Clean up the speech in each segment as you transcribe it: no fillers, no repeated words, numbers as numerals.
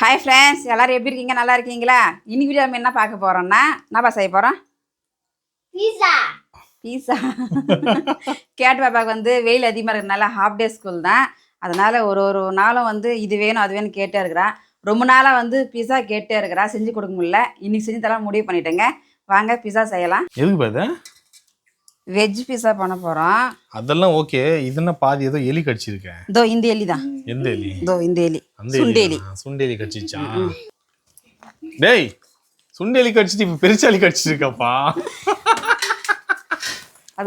Hi friends, எல்லோரும் எப்படி இருக்கீங்க? நல்லா இருக்கீங்களா? இன்னைக்கு வீடியோ நம்ம என்ன பார்க்க போகிறோம்னா, என்னப்பா செய்ய போகிறோம்? பீஸா. கேட் பாப்பாவுக்கு வந்து வெயில் அதிகமாக இருக்கிறதுனால ஹாஃப் டே ஸ்கூல் தான். அதனால் ஒரு நாளும் வந்து இது வேணும் அது வேணும் கேட்டே இருக்கிறான். ரொம்ப நாளாக வந்து பீஸா கேட்டே இருக்கிறா, செஞ்சு கொடுக்க முடியல. இன்றைக்கி செஞ்சு தரலாம் முடிவு பண்ணிட்டேங்க. வாங்க பீஸா செய்யலாம். எதுக்கு பாது? வெஜ் பீஸா பண்ண போகிறோம். அதெல்லாம் ஓகே. இதுன்னா பாதி ஏதோ எலி கடிச்சிருக்கேன். இதோ இந்த எலி தான். எந்த எலி? இதோ இந்த எலி. சுண்டெலி கடிச்சிச்சா? டேய், சுண்டெலி கடிச்சிட்டு இப்ப பெருச்சாலி கடிச்சிருக்காப்பா.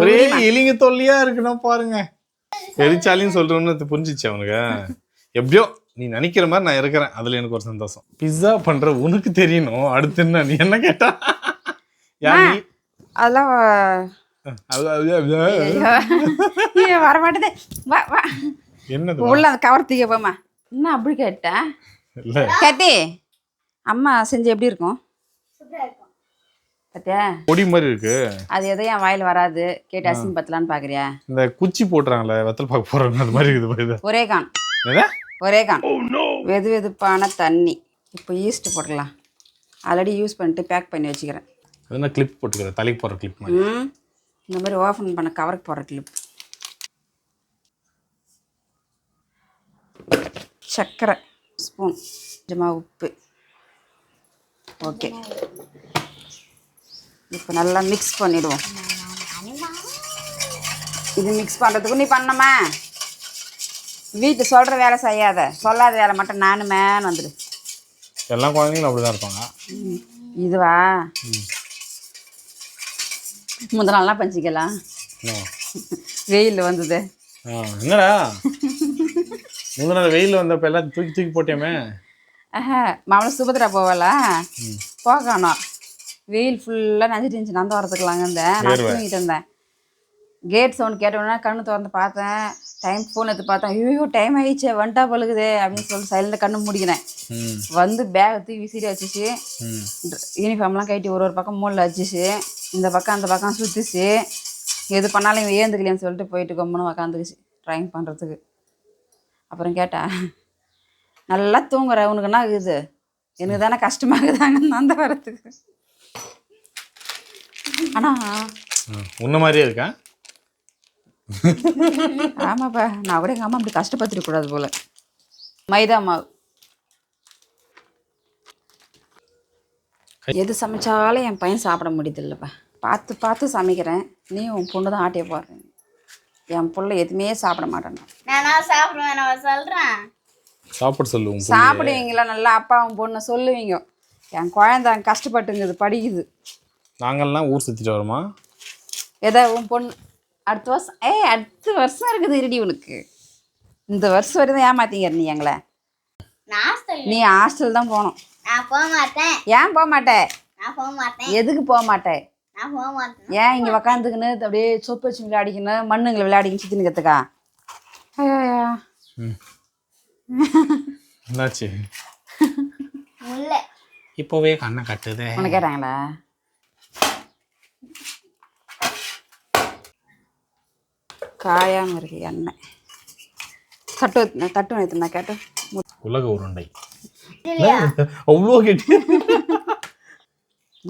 ஒரே எலிங்க தொல்லையா இருக்குன்னா பாருங்க. பெருச்சாலின்னு சொல்றோன்னு புரிஞ்சிச்சு அவனுக்கு. எப்படியோ நீ நினைக்கிற மாதிரி நான் இருக்கிறேன், அதுல எனக்கு ஒரு சந்தோஷம். பிஸா பண்ற உனக்கு தெரியணும். அடுத்து என்ன நீ என்ன கேட்டா? அதெல்லாம் வர மாட்டேது. என்னது உள்ள அந்த கவர் தூக்க போமா. என்ன அப்படி கேட்டேன்? கேட்டி அம்மா செஞ்சு எப்படி இருக்கும் பத்தியா? பொடி மாதிரி இருக்கு. அது எதோ என் வாயில் வராது. கேட்டு அசிங்க பத்தலான்னு பாக்குறியா? இந்த குச்சி போட்டுறாங்களே வெத்தல் பாக்க போறாங்க, அது மாதிரி இருக்குது. ஒரே கான் வெது வெதுப்பான தண்ணி. இப்போ ஈஸ்ட் போட்டுக்கலாம். ஆல்ரெடி யூஸ் பண்ணிட்டு பேக் பண்ணி வச்சுக்கிறேன். அது நான் கிளிப் போட்டுக்கிறேன், தலைக்கு போடுற கிளிப் மாதிரி. இந்த மாதிரி ஓப்பன் பண்ண கவருக்கு போடுற கிளிப். சர்க்கரை ஸ்பூன், கொஞ்சமாக உப்பு. ஓகே, இப்போ நல்லா மிக்ஸ் பண்ணிவிடுவோம். இது மிக்ஸ் பண்ணுறதுக்கு நீ பண்ணமா? வீட்டு சொல்கிற வேலை செய்யாத, சொல்லாத வேலை மட்டும் நானுமே வந்துடு. எல்லா குழந்தைங்களும் அப்படி தான் இருப்பாங்க. இதுவா முந்தின நாள்லாம் பஞ்சிக்கலாம். வெயில் வந்தது. என்னடா முந்தின நாள் வெயில் வந்தப்ப எல்லாம் தூக்கி போட்டேமே. மாமலை சுபத்ரா போவாளா? போகணும். வெயில் ஃபுல்லாக நஞ்சிட்டு இருந்துச்சு. நான் வரத்துக்கலாங்க இருந்தேன். நான் தூங்கிட்டு இருந்தேன். கேட் சவுண்ட் கேட்டோன்னா கண்ணு திறந்து பார்த்தேன். டைம் ஃபோன் எடுத்து பார்த்தேன். ஐயோ டைம் ஆகிடுச்சு, வந்துட்டா பழுகுதே அப்படின்னு சொல்லி சைலண்டாக கண்ணு முடிக்கிறேன். வந்து பேக் தூக்கி விசிறி வச்சுச்சு. யூனிஃபார்ம்லாம் கட்டி ஒரு பக்கம் மூலில் வச்சுச்சு. இந்த பக்கம் அந்த பக்கம் சுற்றிச்சு. எது பண்ணாலும் இவன் ஏந்துக்கலையான்னு சொல்லிட்டு போயிட்டு கம்முன்னு உக்காந்துக்குச்சு ட்ராயிங் பண்ணுறதுக்கு. அப்புறம் கேட்டா, நல்லா தூங்குற, உனக்குன்னா இருக்குது, எனக்கு தானே கஷ்டமாகுதாங்க அந்த வரத்துக்கு. ஆனால் உன்ன மாதிரியே இருக்கா? ஆமாப்பா, நான் கூட எங்கள் அம்மா அப்படி கஷ்டப்பட்டுருக்கூடாது போல். மைதா மாவு எது சமைச்சாலும் என் பையன் சாப்பிட முடியுதில்லப்பா. பார்த்து பார்த்து சமைக்கிறேன். நீ உன் பொண்ணு தான் ஆட்டிய போடுறேன். என் பிள்ளை எதுவுமே சாப்பிட மாட்டேன். சாப்பிட சொல்லுவோம். சாப்பிடுவீங்களா நல்லா? அப்பா உன் பொண்ணு சொல்லுவீங்க. என் குழந்தை கஷ்டப்பட்டுங்குது, படிக்குது. நாங்கள்லாம் ஊர் சுற்றிட்டு வரோமா? ஏதோ உன் பொண்ணு அடுத்த வருஷம் இருக்குது இருடி உனக்கு. இந்த வருஷம் வரை தான் ஏமாத்தீங்க நீ எங்களை. நீ ஹாஸ்டல் தான் போகணும். ஏன் போக மாட்டேன்? எதுக்கு போக மாட்டேன்? ஏன் இங்கே உக்காந்துக்குன்னு அப்படியே சொப்பு வச்சு விளையாடிக்கணும், மண்ணுங்களை விளையாடிக்கின்னு சுற்றி நிற்கிறதுக்கா? என்னாச்சு? இப்போவே கண்ணை கட்டுது. உனக்கு கேட்டாங்களா? காயாமல் இருக்கு எண்ணெய். தட்டு வைத்துனா கேட்டு உலக உருண்டை அவ்வளோ கெட்டி.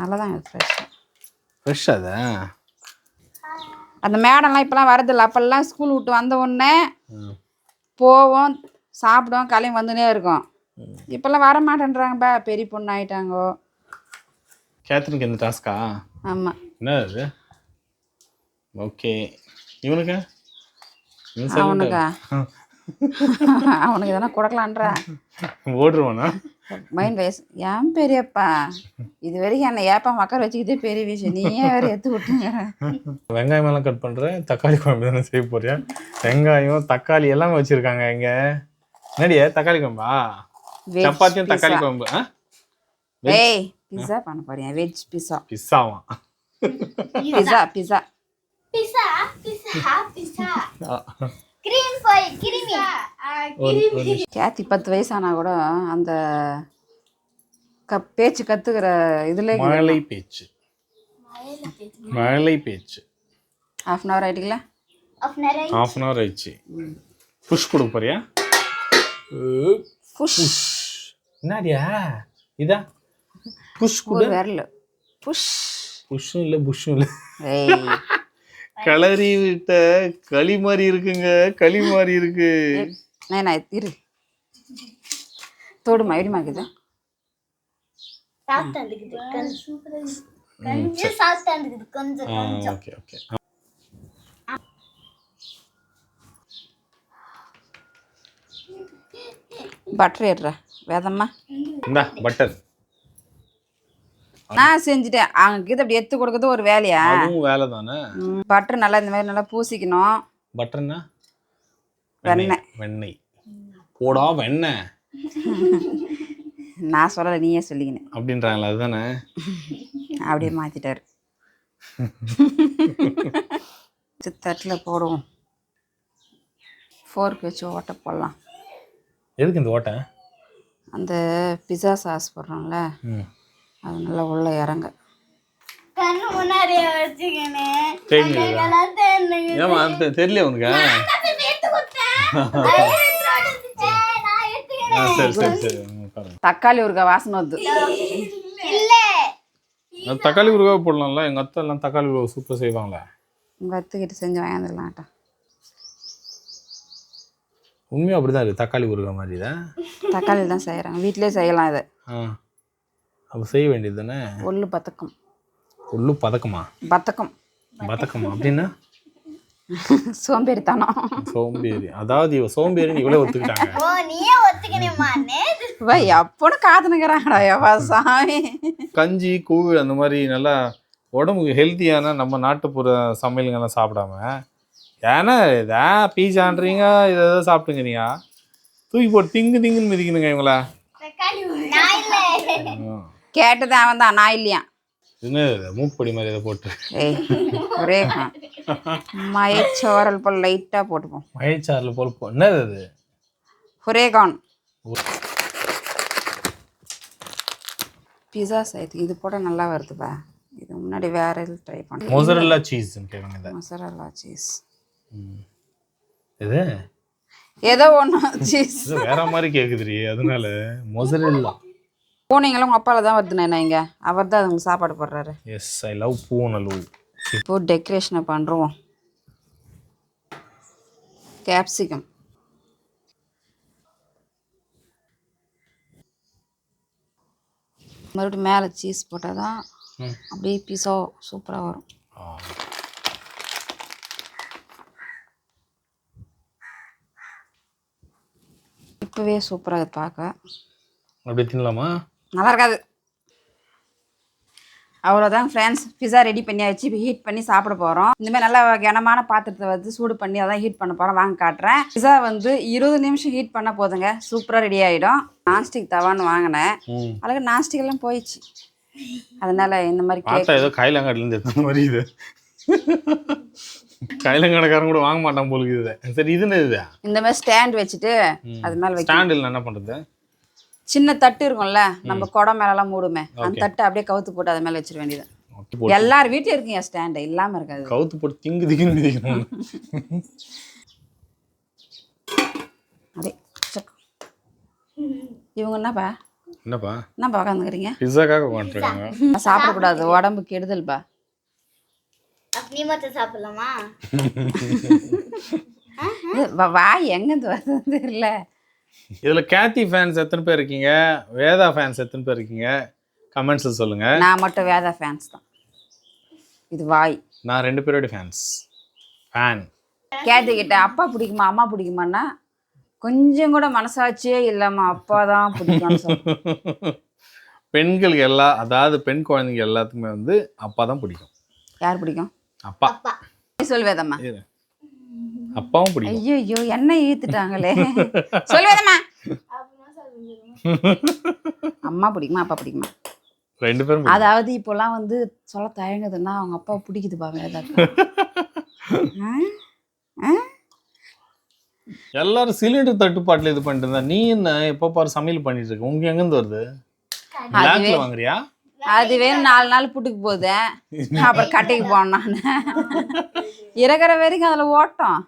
நல்லா தான் ஃப்ரெஷ். அதை அந்த மேடம்லாம் இப்போலாம் வரதில்லை. அப்போல்லாம் ஸ்கூல் விட்டு வந்த உடனே போவோம், சாப்பிடுவோம், காலையும் வந்துனே இருக்கோம். இப்போல்லாம் வர மாட்டேன்றாங்கப்பா, பெரிய பொண்ணு ஆகிட்டாங்கோ. கேத்ரினுக்கு எந்த டாஸ்கா? ஆமாம். என்ன அது? ஓகே. இவனுக்கா? அவனுக்கு எதனா கொடுக்கலான்றா? ஓடுருவானா? மைண்ட் வயசு. ஏன் பெரியப்பா இது வரைக்கும் என்னை ஏப்பா மக்கள் வச்சுக்கிட்டே பெரிய விஷயம். நீ ஏன் வேறு எடுத்து விட்டுங்க. வெங்காயம் எல்லாம் கட் பண்ணுறேன். தக்காளி குழம்பு தானே செய்ய போறியா? வெங்காயம் தக்காளி எல்லாமே வச்சுருக்காங்க. எங்க என்னடியா தக்காளி குழம்பா? சப்பாத்தியும் தக்காளி குழம்பு. ஏய் பிஸா பண்ண போறேன். Veg pizza. பிஸாவா? பிஸா பிஸா கேத்தி 10 வயசானா கூட அந்த பேச்சு கத்துக்கிற இதுல மழலை பேச்சு. ½ hour ஆயிட்டீங்களா? ½ hour ஆயிடுச்சு. புஷ் கொடுக்க போறியா? புஷ் என்னடியா இதா புஷ் கூட ஒரு விரல் புஷ். புஷ்ஷும் இல்லை புஷ்ஷும் இல்லை. ஏய் களரி விட்ட களி மாதிரி இருக்குங்க, களி மாதிரி இருக்கு. நான் இரு தோடுமா எப்படிமா இருக்குது? Okay okay. பட்டர் ஏடுறா வேதம்மா. இந்தா பட்டர். நான் செஞ்சுட்டேன். அவங்க அப்படி எடுத்து கொடுக்கறது ஒரு வேலையா? அதுவும் வேலை தானே. பட்டர் நல்லா இந்த மாதிரி நல்லா பூசிக்கணும். பட்டர்னா வெண்ணெய். வெண்ணெய் போடா வெண்ணெய். நான் சொல்லலை, நீயே சொல்லிக்கினேன் அப்படின்றாங்களா? அதுதானே. அப்படியே மாற்றிட்டாரு. தட்டில் போடுவோம். ஃபோர்க் வச்சு ஓட்ட போடலாம். எதுக்கு இந்த ஓட்டை? அந்த பிஸா சாஸ் போடுறோம்ல, அது நல்லா உள்ள இறங்க. தெரியல உனக்கு? சரி சரி சரி. தக்காளி ஊறுகாய் வாசனை வருது. தக்காளி ஊறுகாய் போடலாம்ல. எங்க அத்தை எல்லாம் தக்காளி ஊறுகாய் சூப்பர் செய்வாங்களே. உங்கள் அத்துக்கிட்ட செஞ்சு வாங்கிடலாம்ட்டா. உண்மையாக அப்படிதான் இருக்கு. தக்காளி ஊறுகாய் மாதிரி தான். தக்காளி தான் செய்கிறாங்க, வீட்டிலே செய்யலாம் இதை. அப்போ செய்ய வேண்டியது தானே. ஒல்லு பதக்கம். ஒல்லு பதக்கமா? பத்தக்கம். பதக்கமா அப்படின்னா சோம்பேறித்தனம். சோம்பேறி. அதாவது இவ சோம்பேறின்னு இவ்வளோ ஒத்துக்கிட்டாங்க. எப்போன்னு காத்துனுக்குறாங்கடா எவ்வா சாமி. கஞ்சி கூழ் அந்த மாதிரி நல்லா உடம்புக்கு ஹெல்த்தியான நம்ம நாட்டுப்புற சமையலுங்கெல்லாம் சாப்பிடாம, ஏன்னா இதா பீஸான்றீங்க, இதை எதாவது சாப்பிட்டுங்கிறீங்க, தூக்கி போட்டு திங்கு திங்குன்னு மிதிக்கணுங்க இவங்களா. கேட்டது அவன் தான், நான் இல்லையா. என்ன மூக்குப்பொடி மாதிரி இதை போட்டு ஒரே மயச்சோரல் போல் லைட்டாக போட்டுப்போம். மயச்சாரில் போல் என்னது அது? ஒரேகான். பிஸா செய்யறதுக்கு இது போட நல்லா வருதுப்பா. இது முன்னாடி வேற எதுவும் ட்ரை பண்ணேன். மொசரல்லா சீஸ் கேட்குங்க. மொசரல்லா சீஸ் இது ஏதோ ஒன்று சீஸ் வேற மாதிரி கேட்குதுரி, அதனால மொசரல்லா. பூனைங்களும் உங்கள் அப்பாவில் தான் வருதுண்ணே. நான் இங்கே அவர் தான் அதுங்களுக்கு சாப்பாடு போடுறாரு. எஸ், ஐ லவ் பூனலு. இப்போ டெக்கரேஷனை பண்ணுறோம். கேப்சிகம், மறுபடியும் மேலே சீஸ் போட்டால் தான் அப்படியே பீஸா சூப்பராக வரும். இப்போவே சூப்பராக பார்க்க. அப்படி தின்னலாமா? நல்லா இருக்காது. அவ்வளோதான் ஃப்ரெண்ட்ஸ், பிஸா ரெடி பண்ணியாச்சு. இப்போ ஹீட் பண்ணி சாப்பிட போகிறோம். இந்தமாதிரி நல்லா கனமான பாத்திரத்தை வந்து சூடு பண்ணி அதான் ஹீட் பண்ண போகிறோம். வாங்க காட்டுறேன். பிஸா வந்து 20 நிமிஷம் ஹீட் பண்ணால் போதுங்க, சூப்பராக ரெடி ஆகிடும். நான்ஸ்டிக் தவான்னு வாங்கினேன், அதுக்கு நான்ஸ்டிக் எல்லாம் போயிடுச்சு. அதனால இந்த மாதிரி கேக் ஏதோ கைலங்காட்டிலேருந்து எடுத்த மாதிரி இது. கைலங்காடக்காரன் கூட வாங்க மாட்டான் போலுக்கு இது. சரி, இது இதுதான் இந்த மாதிரி ஸ்டாண்ட் வச்சுட்டு அது மேலே வைக்க. ஸ்டாண்டில் என்ன பண்ணுறது? சின்ன தட்டு இருக்கும்ல, நம்ம குடம் மேலெல்லாம் மூடுமே, அந்த தட்டு அப்படியே கவுத்து போட்டு அது மேலே வச்சிட வேண்டியது. எல்லார் வீட்லையும் இருக்குங்க ஸ்டாண்டு, இல்லாமல் இருக்காது. கவுத்து போட்டு திங்கு திங்குன்னு மிதிக்கணும். அதே இவங்க என்னப்பா என்னப்பா உட்காந்துக்கிறீங்க? பிஸாக்காக உட்காந்துருக்காங்க. சாப்பிடக்கூடாது, உடம்பு கெடுதல்பா. நீ மட்டும் சாப்பிடலாமா? வா எங்கேருந்து வருது தெரியல. இதில் கேத்தி ஃபேன்ஸ் எத்தனை பேர் இருக்கீங்க, வேதா ஃபேன்ஸ் எத்தனை பேர் இருக்கீங்க, கமெண்ட்ஸில் சொல்லுங்கள். நான் மட்டும் வேதா ஃபேன்ஸ் தான். இது வாய். நான் 2 பேரோட ஃபேன். கேத்தி கிட்ட அப்பா பிடிக்குமா அம்மா பிடிக்குமான்னா கொஞ்சம் கூட மனசாட்சியே இல்லாமல் அப்பா தான் பிடிக்கும்னு சொல்லுவேன். பெண்களுக்கு அதாவது பெண் குழந்தைங்க எல்லாத்துக்குமே வந்து அப்பா தான் பிடிக்கும். யார் பிடிக்கும்? அப்பா. சொல்வேதம்மா. அப்பாவும் பிடிக்கும். ஐயோ என்ன ஈத்துட்டாங்களே. சொல்வேதம்மா. அம்மா பிடிக்குமா அப்பா பிடிக்குமா? 2 பேரும். அதாவது இப்போலாம் வந்து சொல்ல தயங்குதுன்னா அவங்க அப்பா பிடிக்குதுப்பா வேதாக்கா. எல்லாரும் சிலிண்டர் தட்டுப்பாட்டில் இது பண்ணிட்டு இருந்தா, நீ என்ன எப்போ பாரு சமையல் பண்ணிட்டு இருக்க? உங்க எங்கேருந்து வருது? பிளாக்ல வாங்குறியா? அதுவே 4 நாள் புட்டுக்கு போகுது, அப்புறம் கட்டைக்கு போனேன் நான். இருக்கிற வரைக்கும் அதில் ஓட்டம்.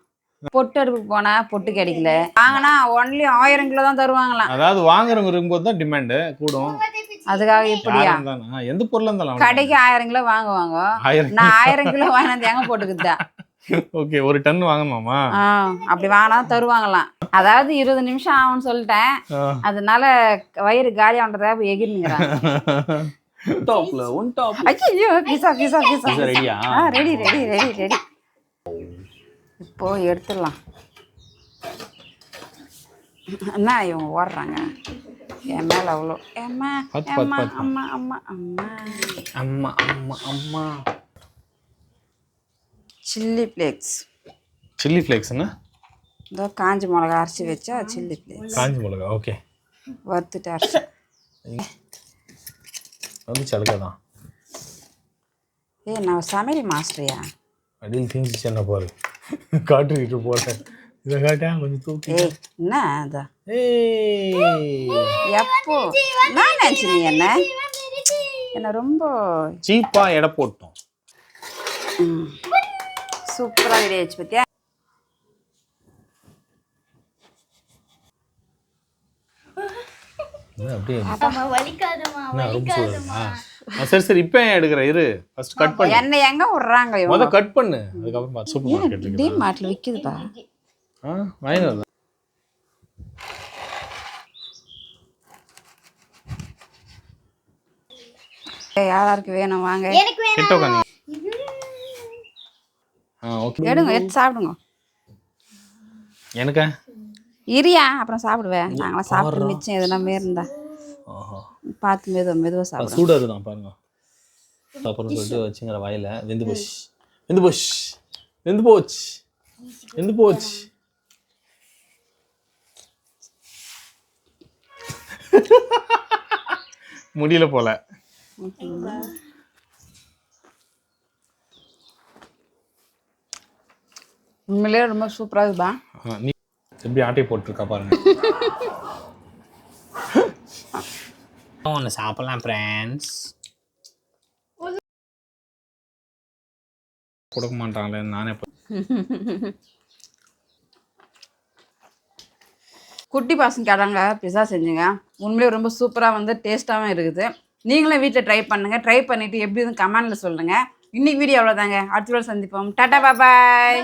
பொட்டு அடுப்புக்கு போனா பொட்டு கிடைக்கல, வாங்கினா ஒன்லி 1000 கிலோ தான் தருவாங்களாம். அதாவது வாங்குறவங்க இருக்கும்போது தான் டிமாண்டு கூடும். அதுக்காக இப்படியா? யாரா இருந்தாலும், எந்த பொருளா இருந்தாலும் கடைக்கு 1000 கிலோ வாங்குவாங்க, 1000 நான் 1000 கிலோ வாங்கினது எங்க போட்டுக்குதா? Okay, 1 ton வாங்கணுமாமா? அப்படி வாங்கினா தருவாங்களாம். அதாவது 20 நிமிஷம் ஆகும்னு சொல்லிட்டேன், அதனால வயிறு காலி ஆனதுக்காக எகிரினுங்கிறாங்க. ஐயோ, பீஸா பீஸா பீஸா ரெடியா? Ready ready ready ready. இப்போ எடுத்துடலாம். என்ன இவங்க ஓடுறாங்க என் மேல அவ்வளோ. அம்மா அம்மா அம்மா அம்மா அம்மா அம்மா அம்மா அம்மா. Chilli flakes. சில்லி ஃப்ளேக்ஸ்னா இதோ காஞ்சி மிளகா அரைச்சி வச்சா சில்லி ஃப்ளேக்ஸ். காஞ்சி மிளகா. ஓகே, வறுத்துட்டு அரைச்சி வந்து சலுக்காதான். நான் சமையல் மாஸ்டரியா? அடியில் தீஞ்சிச்சு என்ன பாரு, காட்டுக்கிட்டு போகிறேன். இதை காட்டா கொஞ்சம் தூக்கி. என்ன அதான் எப்போ நான் நினச்சி நீ என்ன ரொம்ப சீப்பாக எடை போட்டோம். சூப்பராக ரெடி ஆயிடுச்சு பத்தியா? அப்படியே வலிக்காதுமா. சரி சரி, இப்போ எடுக்கிறேன் இரு. ஃபர்ஸ்ட் கட் பண்ணு. என்ன எங்க விடுறாங்க முத கட் பண்ணு, அதுக்கப்புறம் சூப்பர் மார்க்கெட் இருக்கு. மார்ட்ல விற்குதுப்பா. வாங்கி வரல. யாராருக்கு வேணும் வாங்க. கிட்ட உட்காந்து. ஓகே, எடுங்க, எடுத்து சாப்பிடுங்க. எனக்கா இரியா, அப்புறம் சாப்பிடுவேன். நாங்களாம் சாப்பிட்டு மிச்சம் எதுனா இருந்தா பார்த்து மெதுவாக சாப்பிடுவோம். சூடாக இருக்குதான் பாருங்க. அப்புறம் சொல்லிட்டு வச்சுங்கிற வாயில வெந்து போச்சு, வெந்து போச்சு, வெந்து போச்சு, வெந்து போச்சு. முடியல போல. உண்மையிலேயே ரொம்ப சூப்பராக இருக்குதா? நீ எப்படி ஆட்டையை போட்டிருக்கா பாருங்க. ஒன்று சாப்பிடலாம் ஃப்ரெண்ட்ஸ். கொடுக்க மாட்டாங்களே, நானே குட்டி பசங்க கேட்டாங்க பிஸா செஞ்சுங்க. உண்மையிலே ரொம்ப சூப்பராக வந்து டேஸ்ட்டாகவும் இருக்குது. நீங்களும் வீட்டில் ட்ரை பண்ணுங்கள். ட்ரை பண்ணிவிட்டு எப்படி இருந்து கமெண்டில் சொல்லுங்கள். இன்னைக்கு வீடியோ அவ்வளோதாங்க. அடுத்த வீடியோ சந்திப்போம். டாடா பாய்.